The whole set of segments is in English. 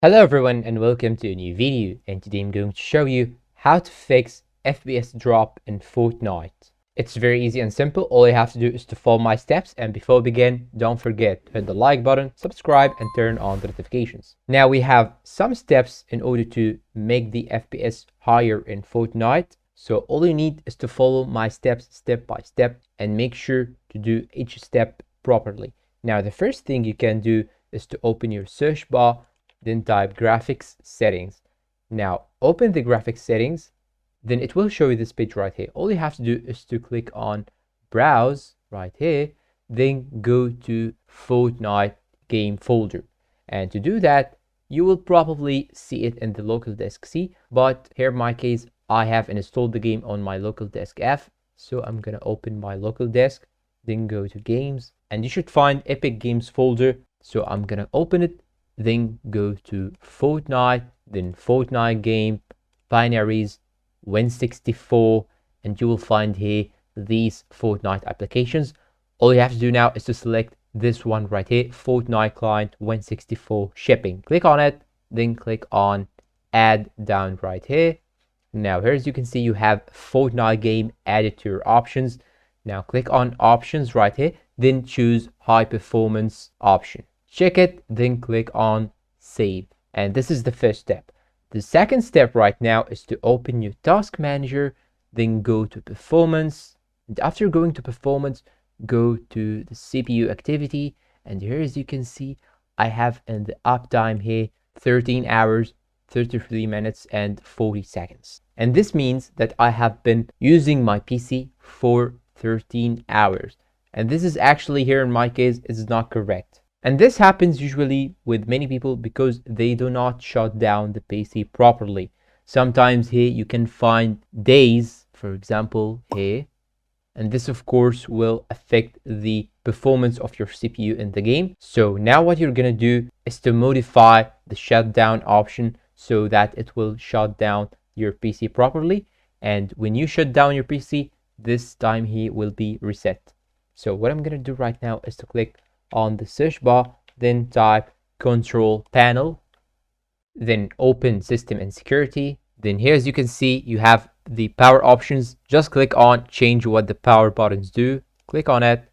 Hello everyone and welcome to a new video, and today I'm going to show you how to fix FPS drop in Fortnite. It's very easy and simple. All you have to do is to follow my steps, and before we begin, don't forget to hit the like button, subscribe and turn on the notifications. Now we have some steps in order to make the FPS higher in Fortnite. So all you need is to follow my steps step by step and make sure to do each step properly. Now the first thing you can do is to open your search bar, then type graphics settings. Now open the graphics settings, then it will show you this page right here. All you have to do is to click on browse right here, then go to Fortnite game folder. And to do that, you will probably see it in the local disk C, but here in my case, I have installed the game on my local disk F. So I'm gonna open my local disk, then go to games, and you should find Epic Games folder. So I'm gonna open it, then go to Fortnite, then Fortnite game, binaries, Win64, and you will find here these Fortnite applications. All you have to do now is to select this one right here, Fortnite client Win64 shipping. Click on it, then click on add down right here. Now here, as you can see, you have Fortnite game added to your options. Now click on options right here, then choose high performance option. Check it, then click on save. And this is the first step. The second step right now is to open your task manager, then go to performance. And after going to performance, go to the CPU activity. And here, as you can see, I have in the uptime here 13 hours, 33 minutes and 40 seconds. And this means that I have been using my PC for 13 hours. And this is actually, here in my case, is not correct. And this happens usually with many people because they do not shut down the PC properly. Sometimes here you can find days, for example, here. And this of course will affect the performance of your CPU in the game. So now what you're gonna do is to modify the shutdown option so that it will shut down your PC properly. And when you shut down your PC, this time here will be reset. So what I'm gonna do right now is to click on the search bar, then type control panel, then open system and security. Then here, as you can see, you have the power options. Just click on change what the power buttons do. Click on it,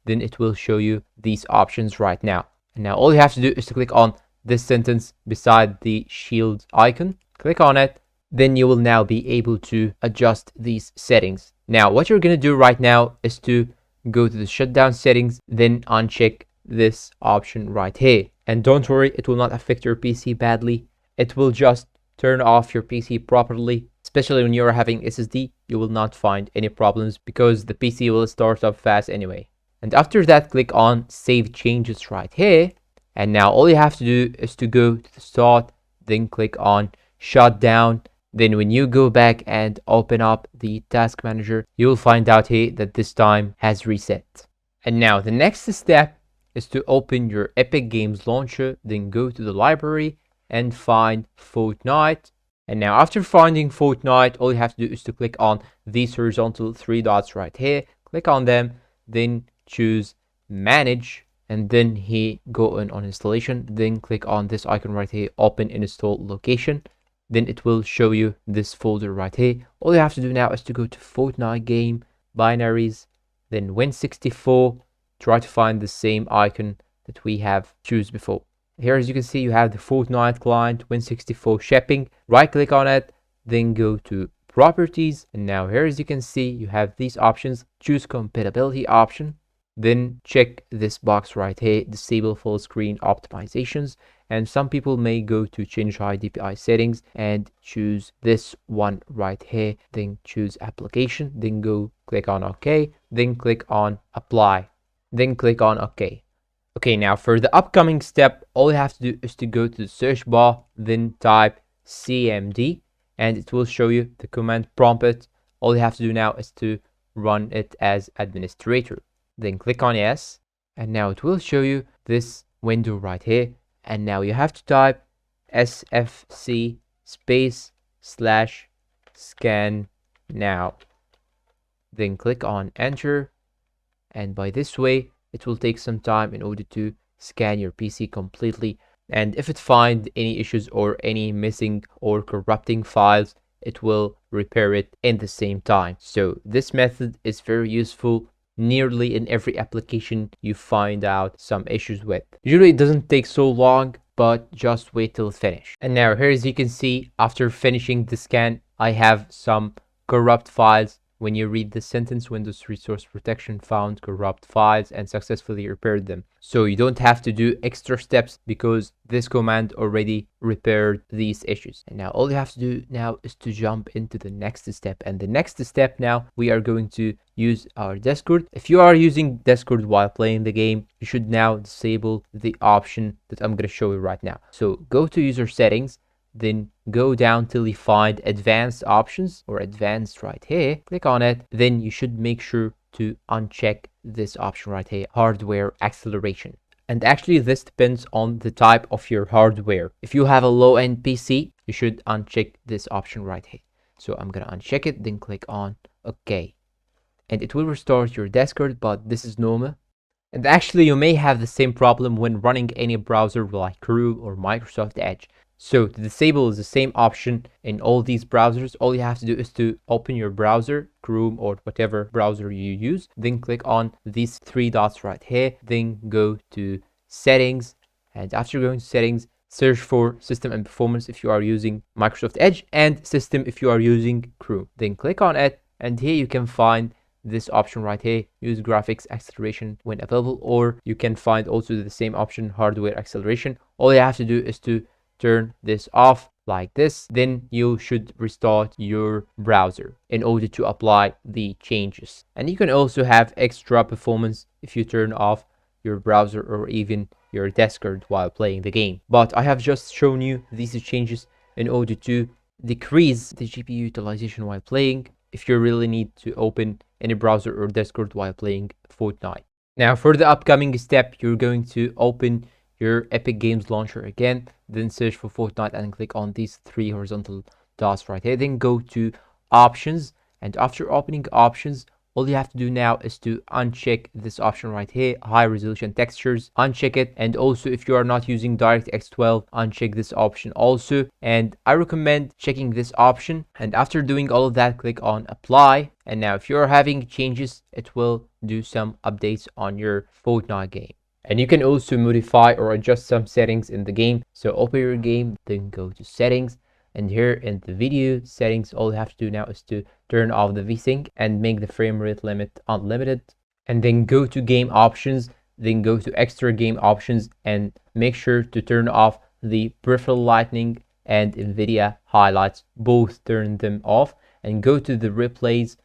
then it will show you these options right now. And now all you have to do is to click on this sentence beside the shield icon. Click on it, then you will now be able to adjust these settings. Now what you're going to do right now is to go to the shutdown settings, then uncheck this option right here. And don't worry, it will not affect your PC badly. It will just turn off your PC properly. Especially when you're having SSD, you will not find any problems because the PC will start up fast anyway. And after that, click on save changes right here. And now all you have to do is to go to the start, then click on shut down. Then when you go back and open up the task manager, you'll find out here that this time has reset. And now the next step is to open your Epic Games launcher, then go to the library and find Fortnite. And now after finding Fortnite, all you have to do is to click on these horizontal three dots right here. Click on them, then choose manage, and then here go on installation. Then click on this icon right here, open install location. Then it will show you this folder right here. All you have to do now is to go to Fortnite game, binaries, then Win64. Try to find the same icon that we have choose before. Here, as you can see, you have the Fortnite client Win64 shipping. Right click on it, then go to properties. And now here, as you can see, you have these options. Choose compatibility option. Then check this box right here, disable full screen optimizations. And some people may go to change high DPI settings and choose this one right here. Then choose application, then go click on OK, then click on apply, then click on OK. Okay, now for the upcoming step, all you have to do is to go to the search bar, then type CMD, and it will show you the command prompt. All you have to do now is to run it as administrator. Then click on yes, and now it will show you this window right here. And now you have to type sfc /scan now. Then click on enter. And by this way, it will take some time in order to scan your PC completely. And if it finds any issues or any missing or corrupting files, it will repair it in the same time. So this method is very useful nearly in every application you find out some issues with. Usually it doesn't take so long, but just wait till finish. And now here, as you can see, after finishing the scan, I have some corrupt files. When you read the sentence, Windows Resource Protection found corrupt files and successfully repaired them. So you don't have to do extra steps because this command already repaired these issues. And now all you have to do now is to jump into the next step. And the next step now, we are going to use our Discord. If you are using Discord while playing the game, you should now disable the option that I'm going to show you right now. So go to user settings, then go down till you find advanced options or advanced right here, click on it. Then you should make sure to uncheck this option right here, hardware acceleration. And actually this depends on the type of your hardware. If you have a low-end PC, you should uncheck this option right here. So I'm gonna uncheck it, then click on OK. And it will restart your Discord, but this is normal. And actually you may have the same problem when running any browser like Chrome or Microsoft Edge. So to disable is the same option in all these browsers. All you have to do is to open your browser, Chrome or whatever browser you use, then click on these three dots right here, then go to settings, and after going to settings, search for system and performance if you are using Microsoft Edge, and system if you are using Chrome. Then click on it, and here you can find this option right here, use graphics acceleration when available, or you can find also the same option, hardware acceleration. All you have to do is to turn this off like this, then you should restart your browser in order to apply the changes. And you can also have extra performance if you turn off your browser or even your Discord while playing the game. But I have just shown you these changes in order to decrease the GPU utilization while playing if you really need to open any browser or Discord while playing Fortnite. Now for the upcoming step, you're going to open your Epic Games launcher again, then search for Fortnite and click on these three horizontal dots right here. Then go to options, and after opening options, all you have to do now is to uncheck this option right here, high resolution textures, uncheck it. And also if you are not using DirectX 12, uncheck this option also. And I recommend checking this option, and after doing all of that, click on apply. And now if you're having changes, it will do some updates on your Fortnite game. And you can also modify or adjust some settings in the game. So open your game, then go to settings. And here in the video settings, all you have to do now is to turn off the VSync and make the frame rate limit unlimited. And then go to game options, then go to extra game options and make sure to turn off the peripheral lighting and NVIDIA highlights, both turn them off. And go to the replays,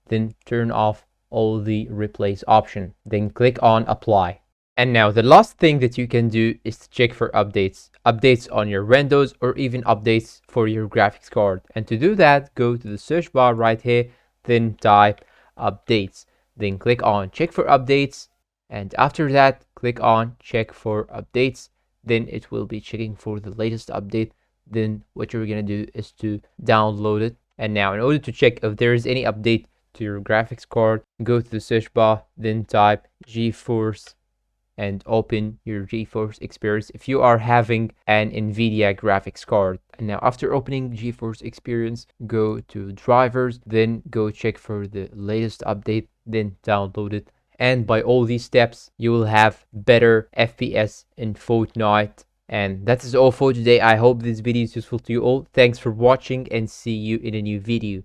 then turn off all the replays option, then click on apply. And now the last thing that you can do is to check for updates on your Windows or even updates for your graphics card. And to do that, go to the search bar right here, then type updates, then click on check for updates. And after that, click on check for updates. Then it will be checking for the latest update. Then what you're going to do is to download it. And now in order to check if there is any update to your graphics card, go to the search bar, then type GeForce and open your GeForce Experience if you are having an NVIDIA graphics card. And now after opening GeForce Experience, go to drivers, then go check for the latest update, then download it. And by all these steps, you will have better FPS in Fortnite. And that is all for today. I hope this video is useful to you all. Thanks for watching and see you in a new video.